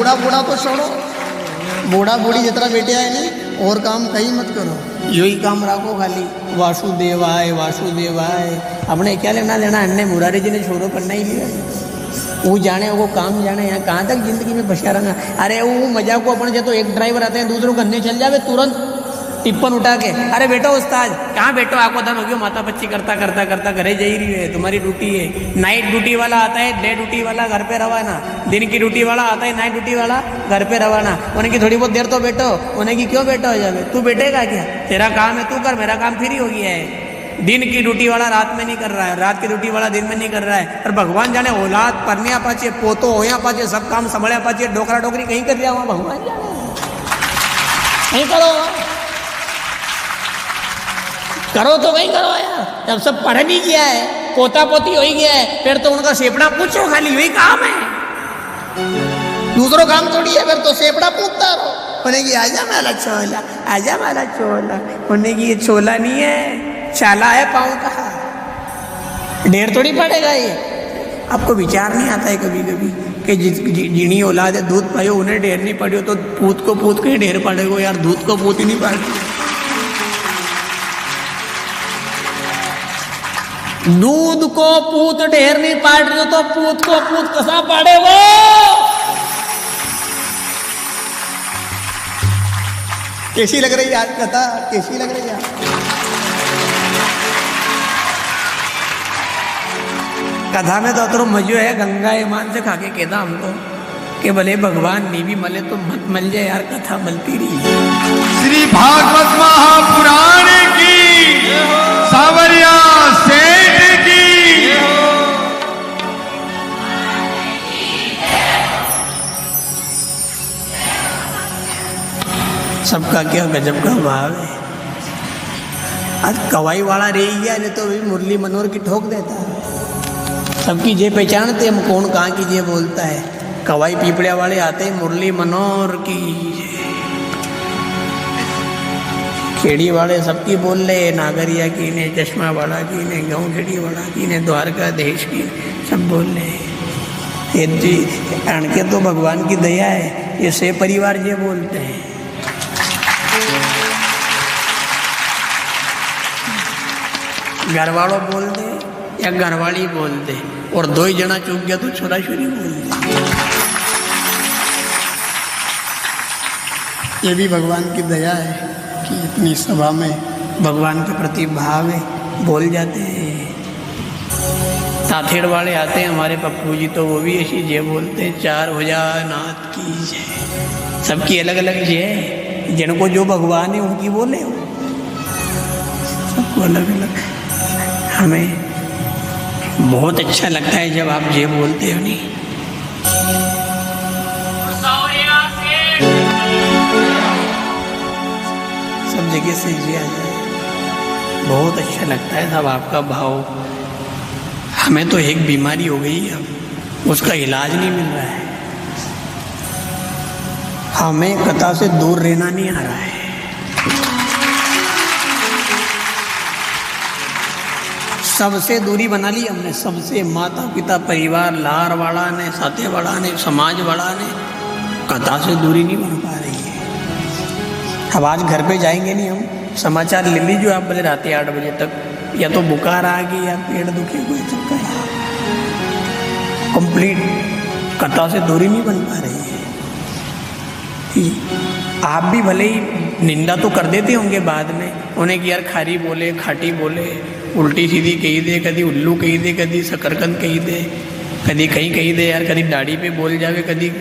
बूढ़ा बूढ़ा तो छोड़ो, बूढ़ा बूढ़ी जितना बेटे आए नहीं और काम कहीं मत करो, यही काम रखो खाली वासुदेवाय वासुदेवाय। अपने क्या लेना देना, अन्य मुरारी जी ने छोरो करना ही लिया, वो जाने वो काम जाने, यहाँ कहाँ तक जिंदगी में फंसा रहना। अरे वो मजाक को अपन तो एक ड्राइवर आते हैं दूसरों करने चल जावे, तुरंत टिप्पण उठा के, अरे बेटो उस्ताद कहाँ बैठो, आंखों धन हो गयो, माता बच्ची करता करता करता घरे जा ही रही है, तुम्हारी ड्यूटी है। नाइट ड्यूटी वाला आता है, डे ड्यूटी वाला घर पे रवाना, दिन की ड्यूटी वाला आता है, नाइट ड्यूटी वाला घर पे रवाना। उन्हें की थोड़ी बहुत देर तो बैठो, उन्हें की क्यों बैठो हो जावे, तू बैठेगा क्या, तेरा काम है तू कर, मेरा काम फ्री हो गया है। दिन की ड्यूटी वाला रात में नहीं कर रहा है, रात की ड्यूटी वाला दिन में नहीं कर रहा है। और भगवान जाने औलाद परनिया पाचे, पोतो होया पाचे, सब काम संभलिया पाचे, डोकरा डोकरी कहीं कर लिया, वहाँ भगवान जाने नहीं करो, करो तो वही करो यार। जब सब पढ़ भी गया है, पोता पोती हो ही गया है, फिर तो उनका सेपड़ा पूछो, खाली वही काम है, दूसरों काम थोड़ी है। फिर तो सेपड़ा पूछता रहो, उन्हें की आजा माला चोला, आजा माला चोला, उन्हें की ये चोला नहीं है, चाला है पाँव का, ढेर थोड़ी पड़ेगा ये। आपको विचार नहीं आता है कभी कभी कि जिनी औलाद है दूध पायो उन्हें ढेर नहीं पड़ियो, तो पूत को ही ढेर पड़ेगा यार, दूध को पूत ही नहीं पड़ती। दूध को पूत ढेर नहीं पाट रहे तो पूत को पूत कसा पाड़े वो। कैसी लग रही आज कथा, कैसी लग रही है? कथा में तो अतरो मजो है, गंगा ईमान से खाके कहता हमको कि भले भगवान नहीं भी मले तो मत मल जाए यार, कथा मलती रही। श्री भागवत महापुराण की, सावरिया सेठ की। सबका क्या गजब का भाव है। आज कवाई वाला रह गया, नहीं तो भी मुरली मनोहर की ठोक देता है। सबकी जे पहचानते हम कौन कहाँ की जे बोलता है। कवाई पीपड़िया वाले आते हैं, मुरली मनोहर की, खेड़ी वाले सबकी बोल रहे, नागरिया की ने, चश्मा वाला की ने, गाँव खेड़ी वाला की ने, द्वारका देश की, सब बोल रहे। ये अणके तो भगवान की दया है, ये से परिवार ये बोलते हैं। घर वालों बोल दे या घरवाली बोल दे, और दो ही जना चूक गया तो छोरा छोरी बोल दे। ये भी भगवान की दया है कि इतनी सभा में भगवान के प्रति भाव है, बोल जाते हैं। ताथेड़ वाले आते हैं हमारे पप्पू जी, तो वो भी ऐसी जय बोलते हैं, 4 भुजानाथ की जय। सबकी अलग अलग जय, जिनको जो भगवान है उनकी बोले, सबको अलग अलग। हमें बहुत अच्छा लगता है जब आप जय बोलते हो। नहीं सब जगह से जय आ जाए, बहुत अच्छा लगता है सब आपका भाव। हमें तो एक बीमारी हो गई, अब उसका इलाज नहीं मिल रहा है। हमें कथा से दूर रहना नहीं आ रहा है। सबसे दूरी बना ली हमने, सबसे, माता पिता परिवार लार वाला ने, साथे वाला ने, समाज वाला ने, कथा से दूरी नहीं बन पा रही है। अब आज घर पे जाएंगे नहीं हम, समाचार ले लीजिए आप, बोले रात 8 बजे तक या तो बुखार आ गई या पेट दुखे, कोई चक्कर कंप्लीट, कथा से दूरी नहीं बन पा रही है। आप भी भले ही निंदा तो कर देते होंगे बाद में, उन्हें कि यार खारी बोले, खाटी बोले, उल्टी सीधी कही दे, कभी उल्लू कही दे, कभी शकरकंद कही दे, कभी कहीं कही दे यार, कभी दाढ़ी पे बोल जावे, कभी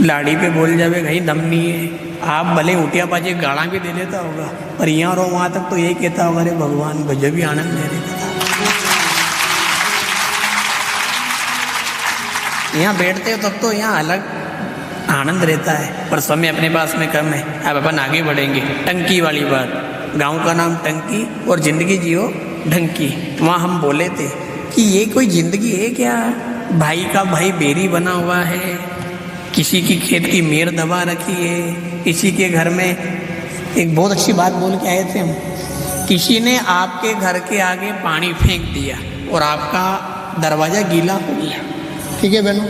लाड़ी पे बोल जावे, कहीं दम नहीं है। आप भले उठिया पाचे गाड़ा भी दे देता होगा, पर यहाँ और वहाँ तक तो यही कहता होगा, अरे भगवान गजब ही आनंद मेरे कथा। यहाँ बैठते हो तब तो यहाँ अलग आनंद रहता है, पर समय अपने पास में कम है। अब अपन आगे बढ़ेंगे। टंकी वाली बात, गांव का नाम टंकी और ज़िंदगी जियो ढंकी। वहाँ हम बोले थे कि ये कोई ज़िंदगी है क्या, भाई का भाई बेरी बना हुआ है, किसी की खेत की मेर दबा रखी है, किसी के घर में। एक बहुत अच्छी बात बोल के आए थे हम, किसी ने आपके घर के आगे पानी फेंक दिया और आपका दरवाज़ा गीला हो गया, ठीक है बहनों,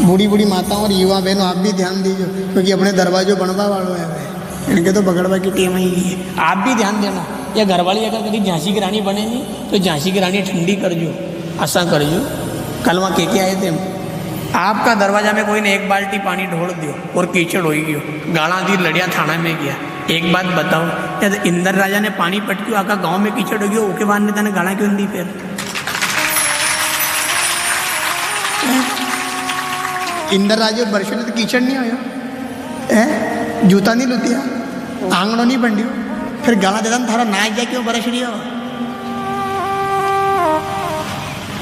बूढ़ी बूढ़ी माताओं और युवा बहनों आप भी ध्यान दीजिए, क्योंकि अपने दरवाजों बनवा वालों है वे, इनके तो बगड़वा की टीम ही है। आप भी ध्यान देना, या घरवाली अगर कभी झांसी की रानी बने नहीं तो झांसी की रानी ठंडी कर जो, ऐसा कर जो। कल वहाँ के आए थे हम, आपका दरवाजा में कोई ने एक बाल्टी पानी ढोल दियो और कीचड़ हो गयो, गाला दी लड़िया थाना में गया। एक बात बताओ, यदि इंदर राजा ने पानी पटक्यो आका गांव में कीचड़ हो गयो, ओके बाद ने तने गाला क्यों दी? फिर इंदर राजा बरसे तो कीचड़ नहीं आयो है, जूता नहीं लुतिया, आंगड़ो नहीं बंडियो, फिर गाला देता थारा नाच जा क्यों बरस रही हो?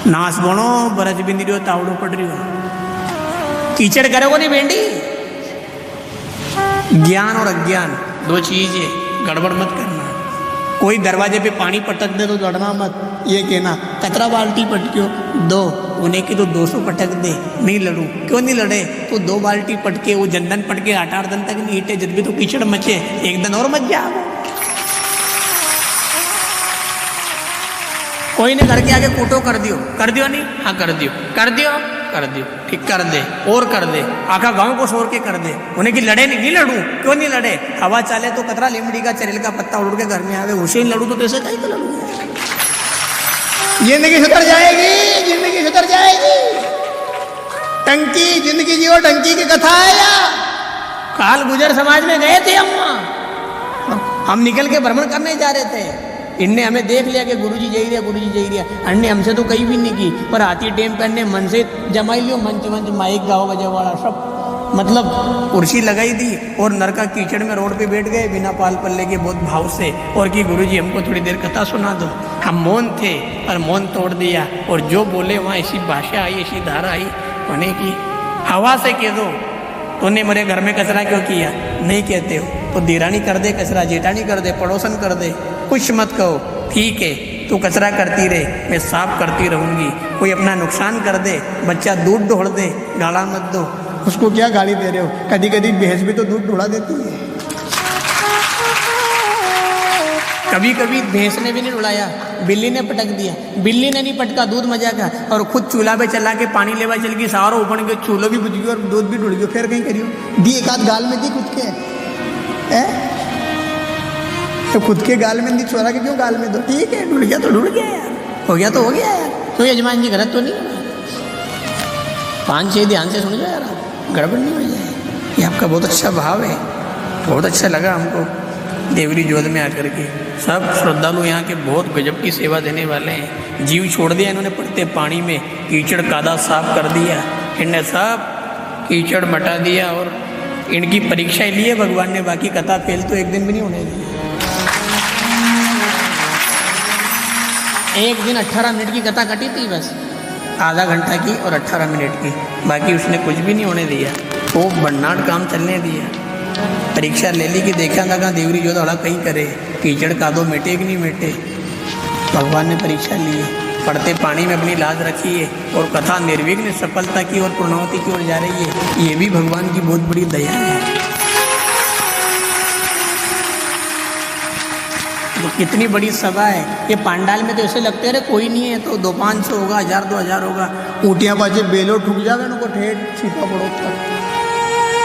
नाच बनो बरस भी नहीं रही हो, तावड़ो पड़ रही हो, कीचड़ करोगे नहीं बेंडी। ज्ञान और अज्ञान दो चीज है, गड़बड़ मत करना। कोई दरवाजे पे पानी पटक दे तो लड़ना मत, ये कहना कतरा बाल्टी पटक्यो दो, उन्हें की तो 200 पटक दे, नहीं लड़ू। क्यों नहीं लड़े? तो 2 बाल्टी पटके वो जंदन पटके 8-8 दिन तक नहीं हिटे, जब भी तो कीचड़ मचे, एक दिन और मच जा। कोई ने घर के आगे कूटो कर दियो नहीं, हाँ कर दियो, ठीक कर दे और कर दे, आखा गांव को शोर के कर दे, उन्हें कि लड़े नहीं लड़ू। क्यों नहीं लड़े? हवा चाले तो कतरा लिमड़ी का चरेल का पत्ता उड़ के घर में आवे, उसे नहीं लड़ू तो कैसे कहीं तो लड़ू? जिंदगी सुधर जाएगी, जिंदगी सुधर जाएगी। टंकी जिंदगी जियो, टंकी की कथा है या काल गुजर समाज में गए थे हम निकल के भ्रमण करने जा रहे थे, इनने हमें देख लिया कि गुरुजी जई रिया, अन्ने हमसे तो कहीं भी नहीं की, पर आती टेम पे अन्ने मन से जमाई लियो, मंच माइक गाओ बजे वाला सब, मतलब कुर्सी लगाई दी और नरका कीचड़ में रोड पे बैठ गए बिना पाल पल्ले के, बहुत भाव से, और कि गुरुजी हमको थोड़ी देर कथा सुना दो। हम मौन थे पर मौन तोड़ दिया, और जो बोले वहाँ ऐसी भाषा आई, ऐसी धारा आई, होने की हवा से कह दो तूने मेरे घर में कचरा क्यों किया, नहीं कहते हो तो देरानी कर दे कचरा, जेठानी कर दे, पड़ोसन कर दे, कुछ मत कहो, ठीक है तू कचरा करती रहे, मैं साफ करती रहूँगी। कोई अपना नुकसान कर दे, बच्चा दूध ढोड़ दे, गाला मत दो, उसको क्या गाली दे रहे हो? कभी कभी भैंस भी तो दूध ढोड़ा देती है, कभी कभी भैंस ने भी नहीं ढुलाया, बिल्ली ने पटक दिया, बिल्ली ने नहीं पटका, दूध मजा का, और खुद चूल्हा पे चला के पानी लेवा चल गई, सारो ऊपर के चूल्हा भी बुझ गया और दूध भी ढुल गया, फिर कहीं करियो दी एक आध गाल में दी खुद के तो खुद के गाल में दी, चोरा के क्यों गाल में दो? ठीक है ढुल गया तो ढुल गया यार, हो गया तो हो गया यार, तो यजमान जी गलत तो नहीं है, 5-6 ध्यान से सुन जाए यार, गड़बड़ नहीं हो जाए। ये आपका बहुत अच्छा भाव है, बहुत अच्छा लगा हमको देवरी जोध में आकर के। सब श्रद्धालु यहाँ के बहुत गजब की सेवा देने वाले हैं, जीव छोड़ दिया इन्होंने पड़ते पानी में, कीचड़ कादा साफ कर दिया, इनने सब कीचड़ मटा दिया, और इनकी परीक्षा ली है भगवान ने, बाकी कथा फेल तो एक दिन भी नहीं होने दी। एक दिन 18 मिनट की कथा कटी थी बस, आधा घंटा की और 18 मिनट की, बाकी उसने कुछ भी नहीं होने दिया, वो भन्नाट काम चलने दिया। परीक्षा ले ली कि देखा लगा देवरी जो थोड़ा कहीं करे, कीचड़ का दो मिटे कि नहीं मिटे, भगवान ने परीक्षा ली है, पढ़ते पानी में अपनी लाज रखी है, और कथा निर्विघ्न सफलता की और पूर्णावती की ओर जा रही है, ये भी भगवान की बहुत बड़ी दया है। तो कितनी बड़ी सभा है, ये पांडाल में तो ऐसे लगते हैं कोई नहीं है, तो 200-500 होगा, 1000-2000 होगा, ऊँटियाँ बाजे बेलो ठुक जावे उनको ठेठ छिपा पड़ो तक।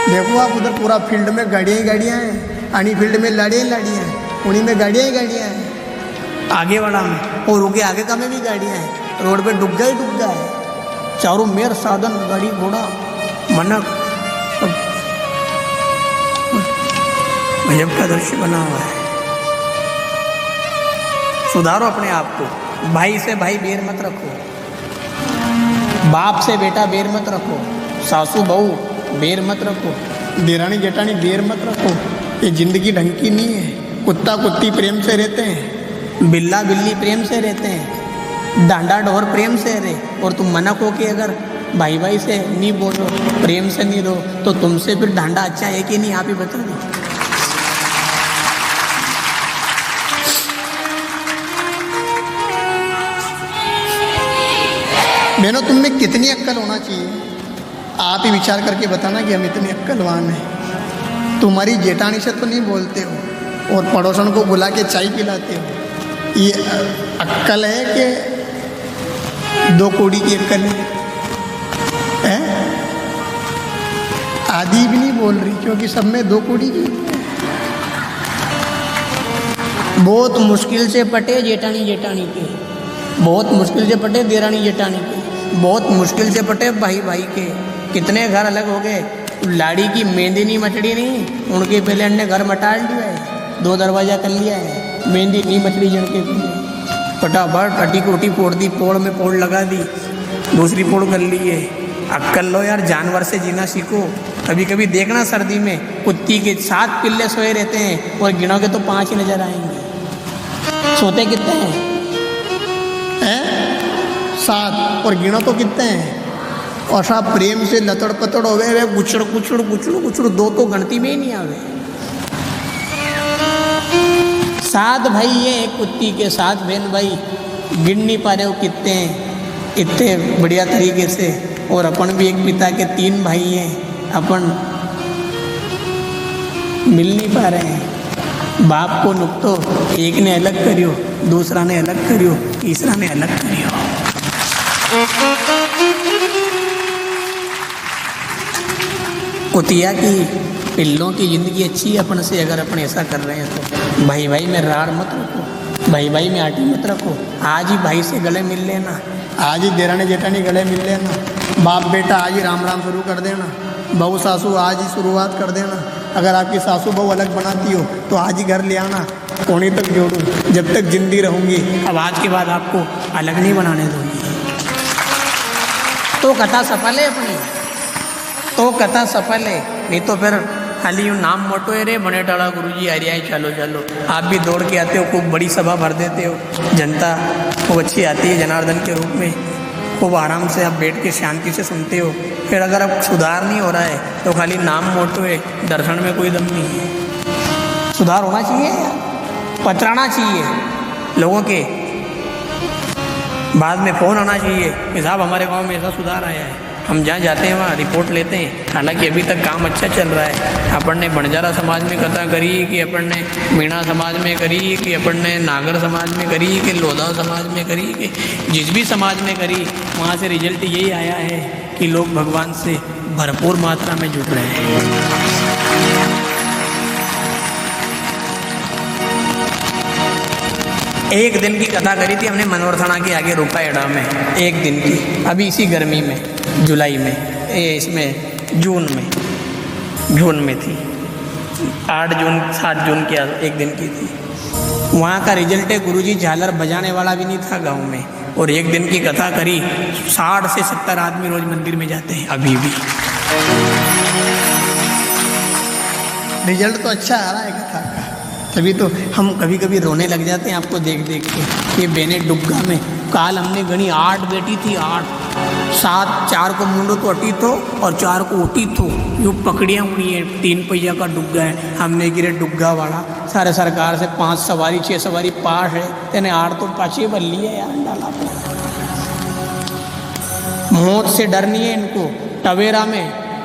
देखो आप उधर पूरा फील्ड में गाड़ियाँ ही गाड़ियाँ हैं, आनी फील्ड में लाड़ियाँ ही लाड़ियाँ हैं, उन्हीं में गाड़ियाँ ही गाड़ियाँ हैं, आगे वाला में और उनके आगे का में भी गाड़ियाँ हैं, रोड पे डूब गया है, चारों मेर साधन गाड़ी घोड़ा मनक सब गजब का दृश्य बना हुआ है। सुधारो अपने आप को, भाई से भाई बेर मत रखो, बाप से बेटा बेर मत रखो, सासू बहू बेर मत रखो, देरानी जेठानी बेर मत रखो, ये जिंदगी ढंग की नहीं है। कुत्ता कुत्ती प्रेम से रहते हैं, बिल्ला बिल्ली प्रेम से रहते हैं, डांडा ढोर प्रेम से रहे, और तुम मना को कि अगर भाई भाई से नहीं बोलो, प्रेम से नहीं रहो, तो तुमसे फिर डांडा अच्छा है कि नहीं, आप ही बता दो। बहनों तुम में कितनी अक्ल होना चाहिए, आप ही विचार करके बताना कि हम इतने अक्लवान हैं। तुम्हारी जेठानी से तो नहीं बोलते हो और पड़ोसन को बुला के चाय पिलाते हो, ये अक्ल है कि 2 कौड़ी की अक्ल है? आधी भी नहीं बोल रही, क्योंकि सब में 2 कुड़ी की। बहुत मुश्किल से पटे जेठानी जेठानी के, बहुत मुश्किल से पटे देरानी जेठानी के, बहुत मुश्किल से पटे भाई भाई के। कितने घर अलग हो गए। लाड़ी की मेहंदी नहीं मचड़ी नहीं, उनके पहले अन्य घर मटाल लिया है, 2 दरवाजा कर लिया है, मेहंदी नहीं मचड़ी जड़के फटाफट टटी कोटी फोड़ दी, पोड़ में पोड़ लगा दी, दूसरी पोड़ कर ली है। अक्कल लो यार, जानवर से जीना सीखो। कभी कभी देखना सर्दी में कुत्ती के 7 पिल्ले सोए रहते हैं और गिनोगे तो 5 ही नजर आएंगे। सोते कितने हैं? 7। और गिनो तो कितने हैं? और सब प्रेम से लतड़ पतड़ हो गए, वे गुचड़ गुचड़ गुचड़ गुचड़ 2 तो गणती में ही नहीं आवे। 7 भाई है, एक कुत्ती के 7 बहन भाई, गिन नहीं पा रहे हो कितने हैं, इतने बढ़िया तरीके से। और अपन भी एक पिता के 3 भाई हैं, अपन मिल नहीं पा रहे हैं। बाप को नुकतो एक ने अलग करियो, दूसरा ने अलग करियो, तीसरा ने अलग करियो। कुतिया की पिल्लों की ज़िंदगी अच्छी है अपन से, अगर अपन ऐसा कर रहे हैं तो। भाई भाई में राड़ मत रखो, भाई भाई में आटी मत रखो। आज ही भाई से गले मिल लेना, आज ही देरानी जेठानी गले मिल लेना, बाप बेटा आज ही राम राम शुरू कर देना, बहू सासू आज ही शुरुआत कर देना। अगर आपकी सासू बहू अलग बनाती हो तो आज ही घर ले आना, कोने तक जोड़ू, जब तक जिंदी रहूँगी। अब आज के बाद आपको अलग नहीं बनाने दूँगी। तो कथा सफल है अपनी, तो कथा सफल है। नहीं तो फिर खाली यूँ नाम मोटो है रे बने टाड़ा गुरुजी आ रहा है, चलो चलो। आप भी दौड़ के आते हो, खूब बड़ी सभा भर देते हो, जनता खूब अच्छी आती है जनार्दन के रूप में, खूब आराम से आप बैठ के शांति से सुनते हो। फिर अगर अब सुधार नहीं हो रहा है तो खाली नाम मोटो है, दर्शन में कोई दम नहीं है। सुधार होना चाहिए यार, पतराना चाहिए लोगों के, बाद में फ़ोन आना चाहिए कि साहब हमारे गांव में ऐसा सुधार आया है। हम जहाँ जाते हैं वहाँ रिपोर्ट लेते हैं। हालांकि अभी तक काम अच्छा चल रहा है। अपन ने बंजारा समाज में कथा करी कि अपन ने मीणा समाज में करी कि अपन ने नागर समाज में करी कि लोधा समाज में करी कि जिस भी समाज में करी, वहाँ से रिजल्ट यही आया है कि लोग भगवान से भरपूर मात्रा में जुड़ रहे हैं। एक दिन की कथा करी थी हमने मनोहर थाना के आगे रूपाएड़ा में, एक दिन की, अभी इसी गर्मी में, जुलाई में, इसमें जून में थी, 8 जून 7 जून की एक दिन की थी। वहाँ का रिजल्ट है, गुरुजी झालर बजाने वाला भी नहीं था गांव में, और एक दिन की कथा करी। 60 से 70 आदमी रोज मंदिर में जाते हैं अभी भी। रिजल्ट तो अच्छा आ रहा है कथा का। तभी तो हम कभी कभी रोने लग जाते हैं आपको देख देख के। ये बेने डुग्गा में काल हमने गणी 8 बेटी थी, 8, 7, 4 को मुंडो तो अटी थो और 4 को उठी थो, यूँ पकड़ियाँ हुई है। 3 पहिया का डुग्गा है, हमने गिरे डुग्गा वाला। सारे सरकार से 5 सवारी 6 सवारी पास है, तेने 8 तो पाछे बल लिए यार डाला। मौत से डर नहीं है इनको।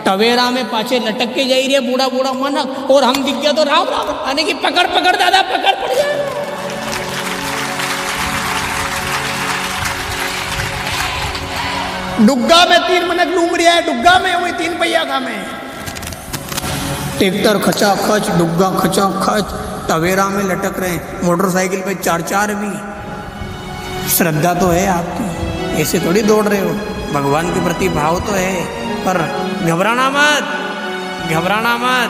टवेरा में पाछे लटक के जाई रही है बूढ़ा बूढ़ा मनक, और हम दिख गया तो राम राम आने की पकड़ पकड़ दादा पकड़ पड़ जाए। डुग्गा में 3 मनक लूम रहा है, डुग्गा में वही 3 पहिया का में ट्रैक्टर खचा खच, डुग्गा खचा खच, टवेरा में लटक रहे हैं, मोटरसाइकिल पे 4-4 भी। श्रद्धा तो है आपकी, ऐसे थोड़ी दौड़ रहे हो, भगवान के प्रति भाव तो है, पर घबराना मत, घबराना मत।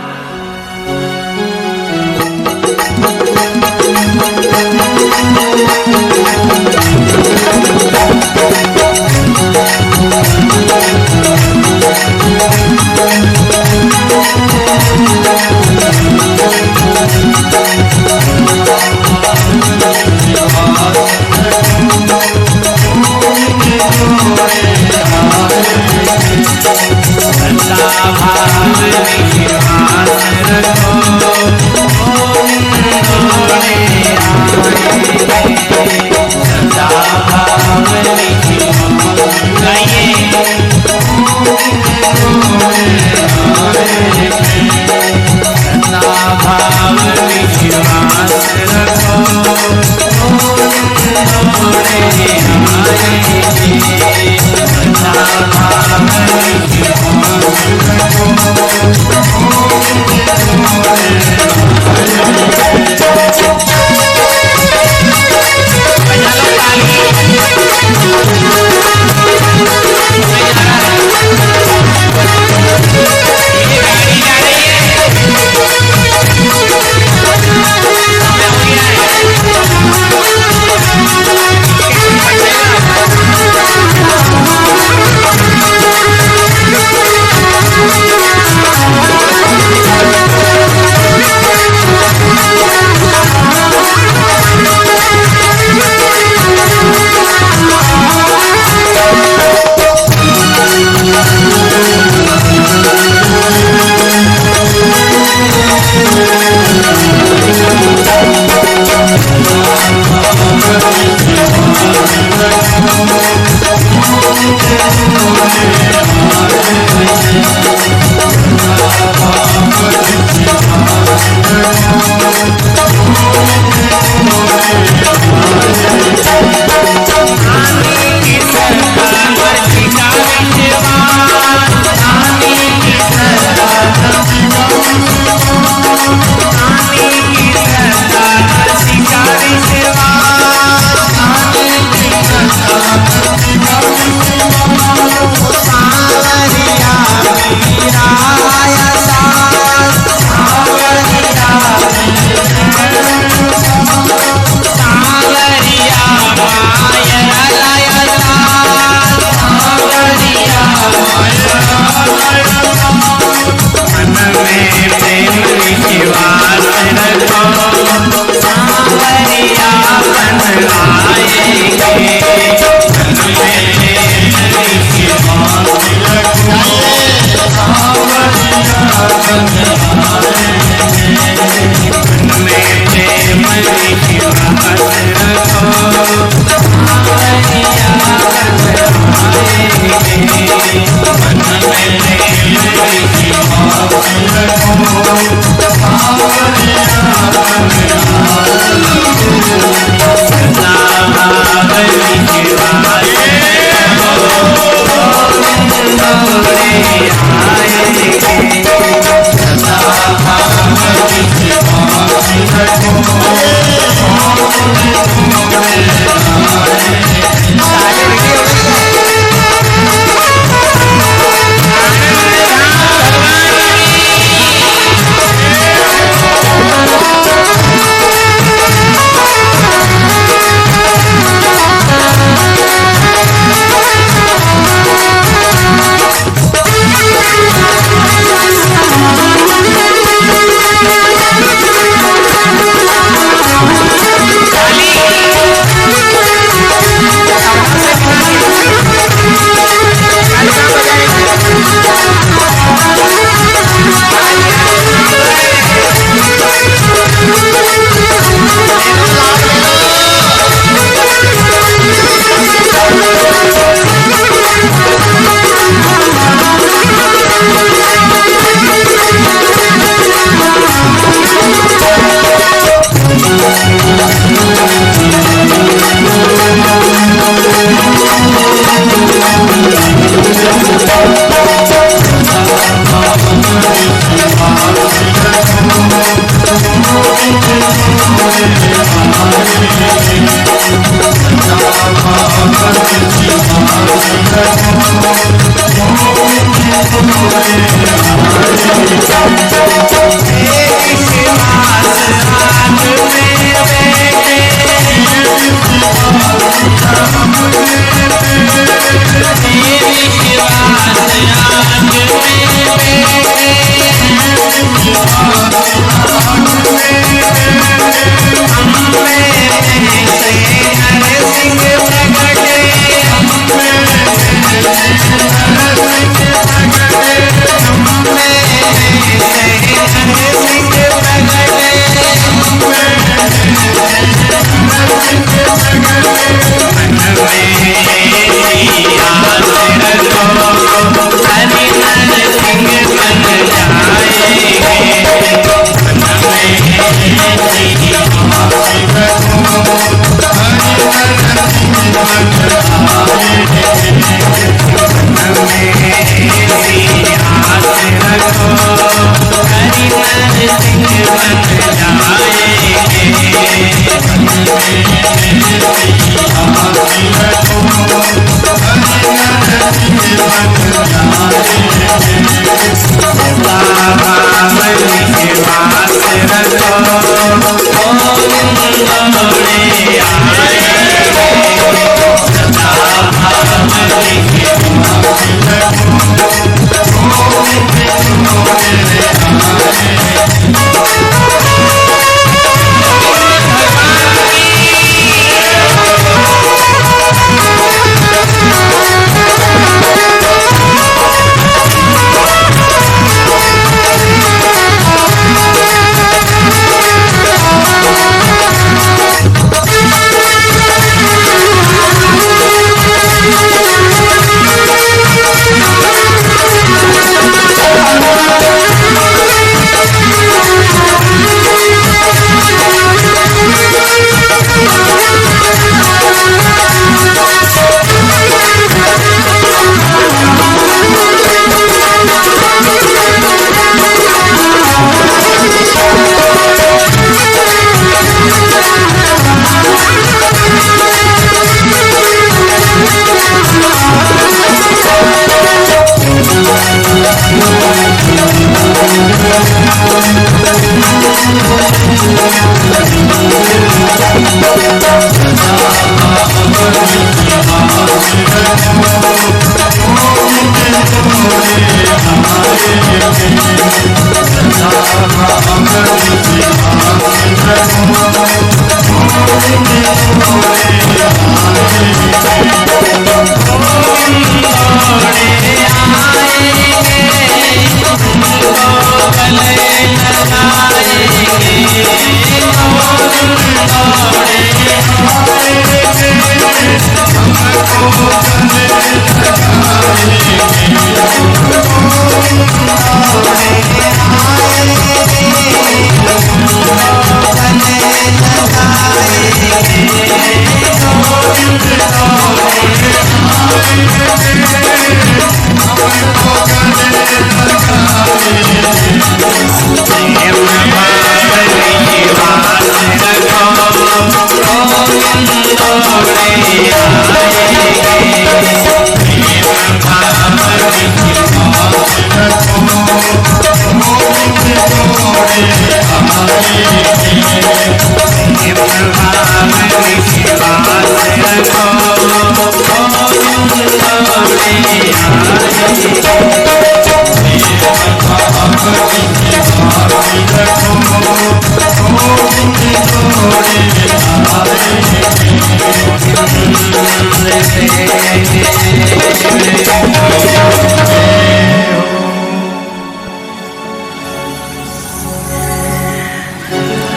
Thank you.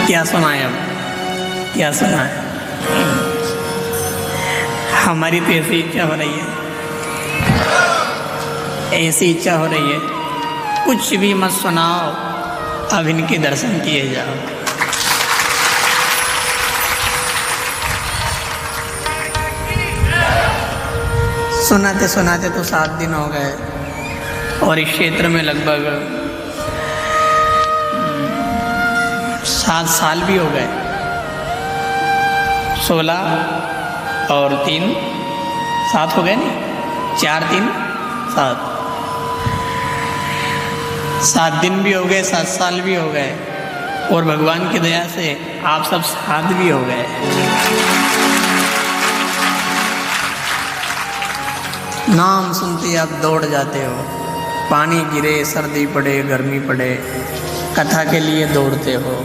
क्या सुनाए अब, क्या सुनाए? हमारी तो ऐसी इच्छा हो रही है, ऐसी इच्छा हो रही है, कुछ भी मत सुनाओ, अब इनके दर्शन किए जाओ। सुनाते सुनाते तो 7 दिन हो गए और इस क्षेत्र में लगभग 7 साल भी हो गए। 16 और 3 7 हो गए, नहीं 4 3 7 7 दिन भी हो गए, 7 साल भी हो गए और भगवान की दया से आप सब साथ भी हो गए। नाम सुनते आप दौड़ जाते हो, पानी गिरे, सर्दी पड़े, गर्मी पड़े, कथा के लिए दौड़ते हो,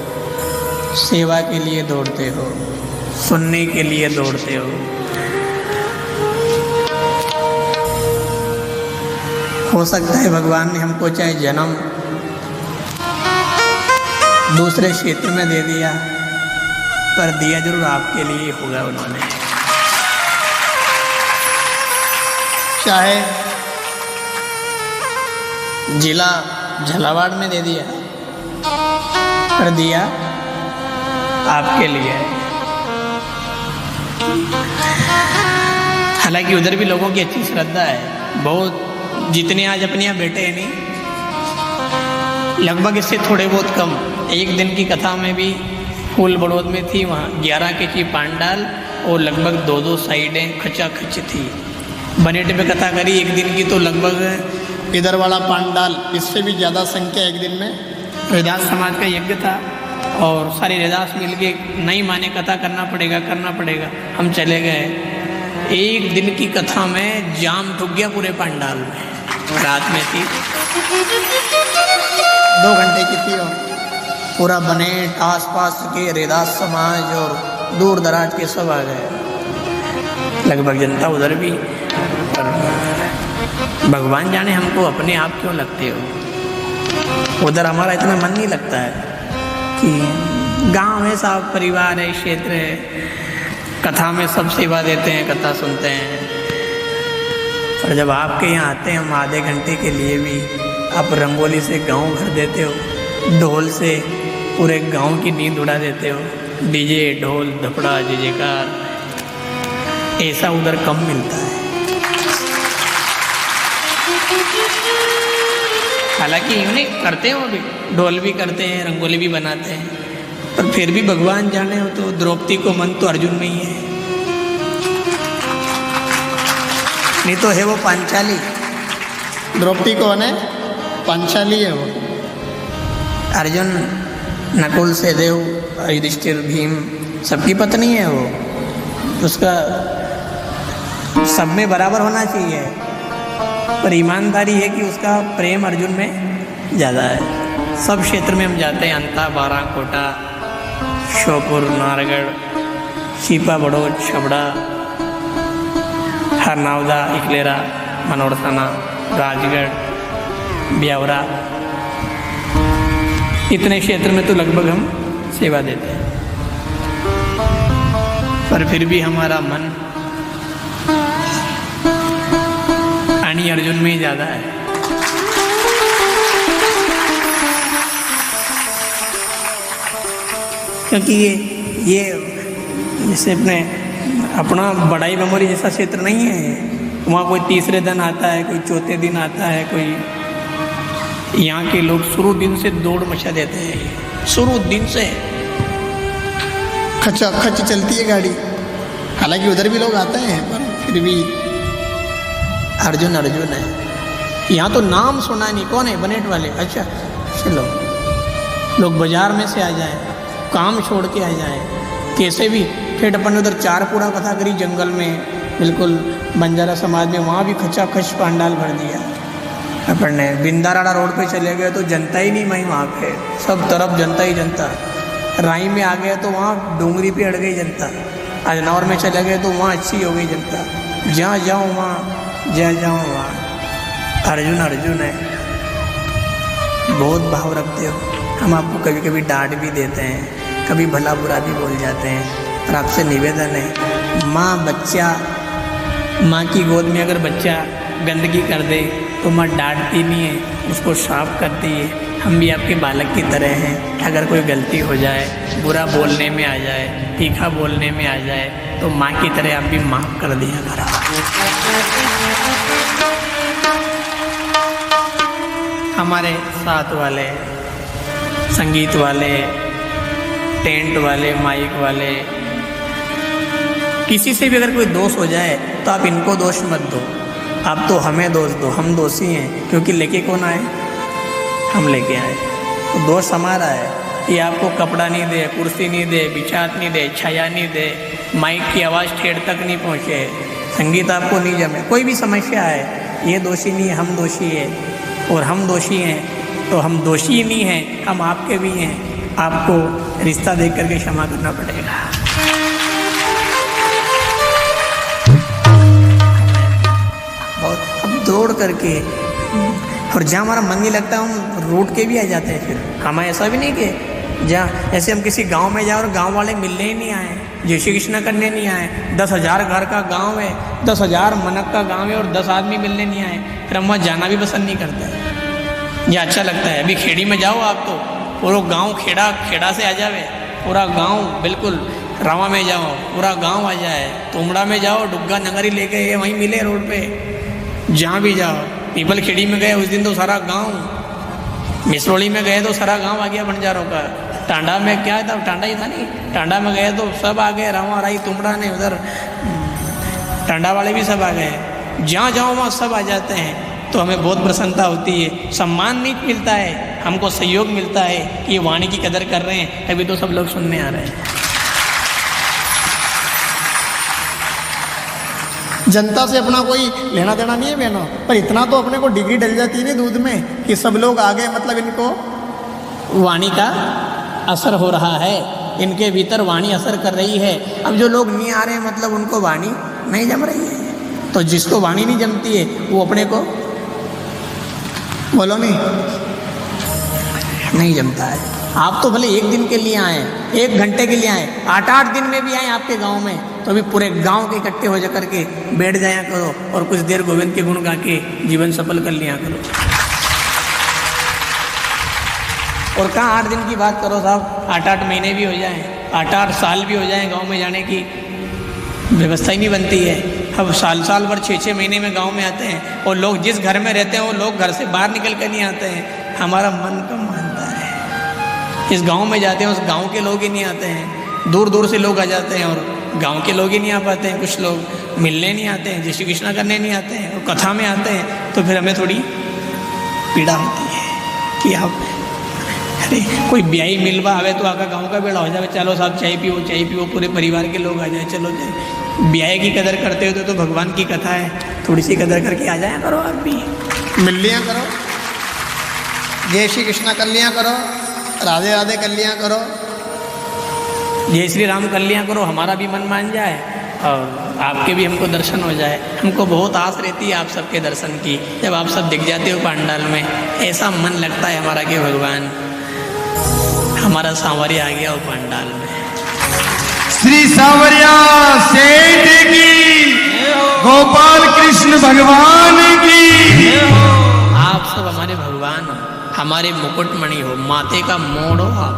सेवा के लिए दौड़ते हो, सुनने के लिए दौड़ते हो। हो सकता है भगवान ने हमको चाहे जन्म दूसरे क्षेत्र में दे दिया, पर दिया जरूर आपके लिए होगा उन्होंने। चाहे जिला झालावाड़ में दे दिया, पर दिया आपके लिए। हालांकि उधर भी लोगों की अच्छी श्रद्धा है, बहुत, जितने आज अपने यहाँ बैठे हैं नहीं, लगभग इससे थोड़े बहुत कम। एक दिन की कथा में भी फूल बड़ौद में थी, वहाँ 11 के की पांडाल और लगभग 2-2 साइडें खचाखच थी। बनेट पे कथा करी एक दिन की, तो लगभग इधर वाला पांडाल, इससे भी ज़्यादा संख्या एक दिन में। रैदास समाज का यज्ञ था और सारे रैदास मिल के नहीं माने कथा करना पड़ेगा। हम चले गए। एक दिन की कथा में जाम ठुक गया पूरे पांडाल में। रात में थी, 2 घंटे की थी और पूरा बनेट, आसपास के रैदास समाज और दूर दराज के सब आ गए, लगभग जनता उधर भी। पर भगवान जाने हमको अपने आप क्यों लगते हो, उधर हमारा इतना मन नहीं लगता है कि गांव है, साफ परिवार है, क्षेत्र है, कथा में सब सेवा देते हैं, कथा सुनते हैं। और जब आपके यहाँ आते हैं हम आधे घंटे के लिए भी, आप रंगोली से गांव भर देते हो, ढोल से पूरे गांव की नींद उड़ा देते हो, डीजे ढोल धपड़ा जयकार, ऐसा उधर कम मिलता है। हालांकि यूँ करते हैं, वो भी ढोल भी करते हैं, रंगोली भी बनाते हैं, पर फिर भी भगवान जाने हो तो द्रौपदी को मन तो अर्जुन में ही है, नहीं तो है वो पांचाली। द्रौपदी कौन है? पांचाली है वो। अर्जुन, नकुल, सहदेव, युधिष्ठिर, भीम, सबकी पत्नी है वो। उसका सब में बराबर होना चाहिए, पर ईमानदारी है कि उसका प्रेम अर्जुन में ज़्यादा है। सब क्षेत्र में हम जाते हैं, अंता, बाराकोटा, श्योपुर, नारगढ़, चीपा, बड़ोच, छबड़ा, हरनावदा, इकलेरा, मनोरथाना, राजगढ़, ब्यावरा, इतने क्षेत्र में तो लगभग हम सेवा देते हैं। पर फिर भी हमारा मन अणी अर्जुन में ही ज़्यादा है। क्योंकि ये जैसे अपना बड़ाई मेमोरी जैसा क्षेत्र नहीं है। वहाँ कोई तीसरे दिन आता है, कोई चौथे दिन आता है, कोई। यहाँ के लोग शुरू दिन से दौड़ मचा देते हैं, शुरू दिन से खचा खच चलती है गाड़ी। हालांकि उधर भी लोग आते हैं पर फिर भी अर्जुन अर्जुन है। यहाँ तो नाम सुना नहीं, कौन है? बनेट वाले। अच्छा चलो, लोग बाजार में से आ जाएं, काम छोड़ के आ जाएं, कैसे भी। फिर अपन ने उधर चारपुरा कथा करी जंगल में, बिल्कुल बंजारा समाज में, वहाँ भी खचा खच पंडाल भर दिया। अपन ने बिंदाराड़ा रोड पे चले गए तो जनता ही नहीं वहीं, वहाँ पे सब तरफ जनता ही जनता। राई में आ गए तो वहाँ डोंगरी पे अड़ गई जनता। अजनौर में चले गए तो वहाँ अच्छी हो गई जनता। जहाँ जाओ वहाँ, जहाँ जाओ वहाँ अर्जुन अर्जुन है। बहुत भाव रखते हो। हम आपको कभी कभी डांट भी देते हैं, कभी भला बुरा भी बोल जाते हैं। और आपसे निवेदन है, माँ की गोद में अगर बच्चा गंदगी कर दे तो माँ डांटती नहीं है, उसको साफ करती है। हम भी आपके बालक की तरह हैं। अगर कोई गलती हो जाए, बुरा बोलने में आ जाए, तीखा बोलने में आ जाए, तो माँ की तरह आप भी माफ़ कर दिया करो। हमारे साथ वाले, संगीत वाले, टेंट वाले, माइक वाले, किसी से भी अगर कोई दोष हो जाए तो आप इनको दोष मत दो, आप तो हमें दोष दो। हम दोषी हैं, क्योंकि लेके कौन आए? हम लेके आए। तो दोष हमारा है। ये आपको कपड़ा नहीं दे, कुर्सी नहीं दे, बिछात नहीं दे, छाया नहीं दे, माइक की आवाज़ ठेठ तक नहीं पहुँचे, संगीत आपको नहीं जमे, कोई भी समस्या है, ये दोषी नहीं है, हम दोषी है। और हम दोषी हैं तो हम दोषी ही नहीं हैं, हम आपके भी हैं। आपको रिश्ता देख करके क्षमा करना पड़ेगा। बहुत अब दौड़ करके, और जहाँ हमारा मन नहीं लगता हम रूट के भी आ जाते हैं। फिर हमें ऐसा भी नहीं कि जहाँ ऐसे हम किसी गांव में जाए और गांव वाले मिलने ही नहीं आए, जय श्री कृष्ण करने नहीं आए। 10,000 घर का गांव है, 10,000 मनक का गांव है और 10 आदमी मिलने नहीं आए, फिर हम वहाँ जाना भी पसंद नहीं करते। ये अच्छा लगता है। अभी खेड़ी में जाओ आप तो पूरा गांव खेड़ा से आ जावे, पूरा गांव बिल्कुल। रावा में जाओ पूरा गांव आ जाए, तुमड़ा में जाओ डुग्गा नगरी लेके ये वहीं मिले रोड पे। जहाँ भी जाओ, पीपल खेड़ी में गए उस दिन तो सारा गांव, मिसरोली में गए तो सारा गांव आ गया बंजारों का। टांडा में क्या था? टांडा ही था नहीं, टांडा में गए तो सब आ गए, रावा राई तुमड़ा ने उधर टांडा वाले भी सब आ गए। जहाँ जाओ वहाँ सब आ जाते हैं, तो हमें बहुत प्रसन्नता होती है। सम्मान नहीं मिलता है, हमको सहयोग मिलता है कि ये वाणी की कदर कर रहे हैं, तभी तो सब लोग सुनने आ रहे हैं। जनता से अपना कोई लेना देना नहीं है बहनों, पर इतना तो अपने को डिग्री डल जाती है ना दूध में कि सब लोग आ गए, मतलब इनको वाणी का असर हो रहा है, इनके भीतर वाणी असर कर रही है। अब जो लोग नहीं आ रहे हैं मतलब उनको वाणी नहीं जम रही है। तो जिसको वाणी नहीं जमती है वो अपने को बोलो नहीं जमता है। आप तो भले एक दिन के लिए आए, 1 घंटे के लिए आए, 8-8 दिन में भी आए आपके गांव में, तो अभी पूरे गांव के इकट्ठे हो जा करके बैठ जाया करो और कुछ देर गोविंद के गुण गा के जीवन सफल कर लिया करो। और कहाँ 8 दिन की बात करो साहब, 8-8 महीने भी हो जाएं, 8-8 साल भी हो जाएं, गांव में जाने की व्यवस्था ही नहीं बनती है। अब साल भर 6-6 महीने में गांव में आते हैं, और लोग जिस घर में रहते हैं वो लोग घर से बाहर निकल कर नहीं आते हैं। हमारा मन कम मानता है। इस गांव में जाते हैं, उस गांव के लोग ही नहीं आते हैं, दूर दूर से लोग आ जाते हैं, और गांव के लोग ही नहीं आ पाते हैं। कुछ लोग मिलने नहीं आते हैं, जय श्री कृष्ण करने नहीं आते हैं, और कथा में आते हैं, तो फिर हमें थोड़ी पीड़ा होती है कि आप अरे कोई ब्याही मिलवा आवे तो आका गांव का बेड़ा हो जाए, चलो साहब चाय पियो, पूरे परिवार के लोग आ जाए, चलो जाए। ब्याह की कदर करते हो तो भगवान की कथा है, थोड़ी सी कदर करके आ जाया करो, आप भी मिल लिया करो, जय श्री कृष्ण कर लिया करो, राधे राधे कर लिया करो। जय श्री राम कर लिया करो, हमारा भी मन मान जाए और आपके भी हमको दर्शन हो जाए। हमको बहुत आस रहती है आप सबके दर्शन की। जब आप सब दिख जाते हो पंडाल में, ऐसा मन लगता है हमारा कि भगवान हमारा सांवरिया आ गया हो पंडाल में। श्री सांवरिया सेठ की, गोपाल कृष्ण भगवान की। आप सब हमारे भगवान हो, हमारे मुकुटमणि हो, माथे का मोड़ हो आप।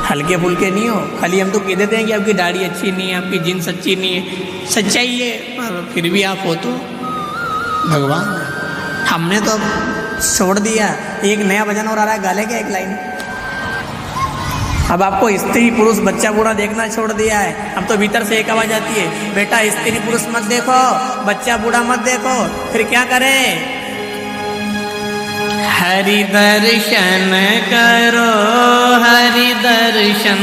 हल्के फुल्के नहीं हो। खाली हम तो कह देते हैं कि आपकी दाढ़ी अच्छी नहीं है, आपकी जीन्स अच्छी नहीं है, सच्चाई है, पर फिर भी आप हो तो भगवान। हमने तो छोड़ दिया। एक नया भजन और आ रहा है, गाले क्या एक लाइन। अब आपको स्त्री पुरुष बच्चा बूढ़ा देखना छोड़ दिया है। अब तो भीतर से एक आवाज आती है, बेटा स्त्री पुरुष मत देखो, बच्चा बूढ़ा मत देखो। फिर क्या करें? हरि दर्शन करो, हरि दर्शन,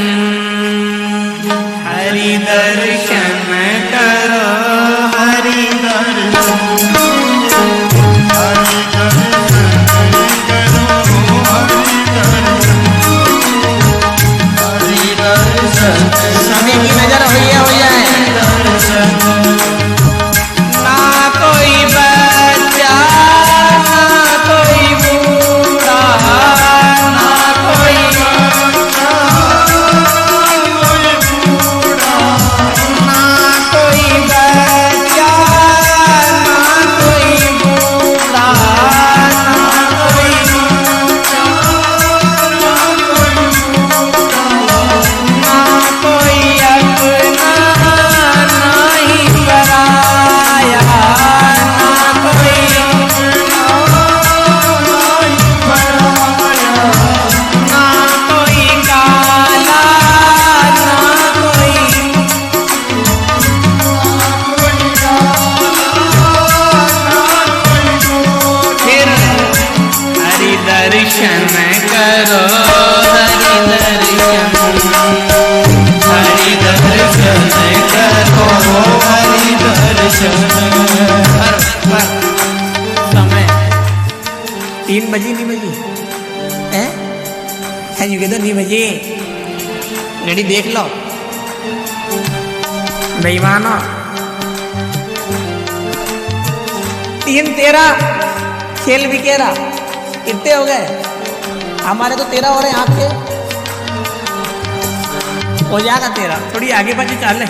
हरि दर्शन करो, हरि दर्शन। सभी की नजर हो जाए। ना कोई बच्चा, ना कोई बूढ़ा, ना कोई बच्चा, ना कोई बच्चा, ना कोई बूढ़ा, ना कोई दर्शन करो, हरि दर्शन करो, हरि दर्शन। समय 3 बजी नहीं बजी है यू कह दो नहीं बजी। घड़ी देख लो बेईमानो। 3:13 खेल बिकेरा। कितने हो गए? हमारे तो 13 हो रहे हैं, आपके हो जाएगा 13। थोड़ी आगे बाजी चाल ले,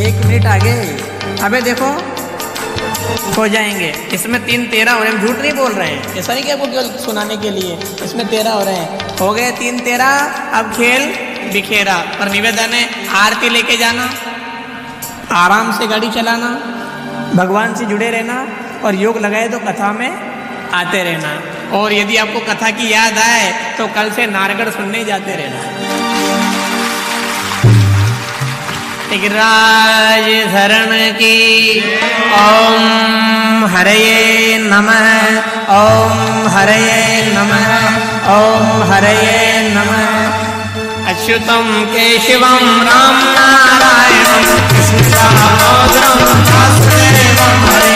1 मिनट आगे। अबे देखो हो जाएंगे। इसमें 3:13 हो रहे हैं, हम झूठ नहीं बोल रहे हैं। ऐसा नहीं कि आपको केवल सुनाने के लिए। इसमें 13 हो रहे हैं, हो गए 3:13। अब खेल बिखेरा। पर निवेदन है, आरती लेके जाना, आराम से गाड़ी चलाना, भगवान से जुड़े रहना, और योग लगाए तो कथा में आते रहना। और यदि आपको कथा की याद आए तो कल से नारगढ़ सुनने जाते रहना। राज धरण की। ओम हरये नमः, ओम हरये नमः, ओम हरये नमः। अच्युतम केशवम राम नारायणम कृष्ण दामोदरम वासुदेवम हरे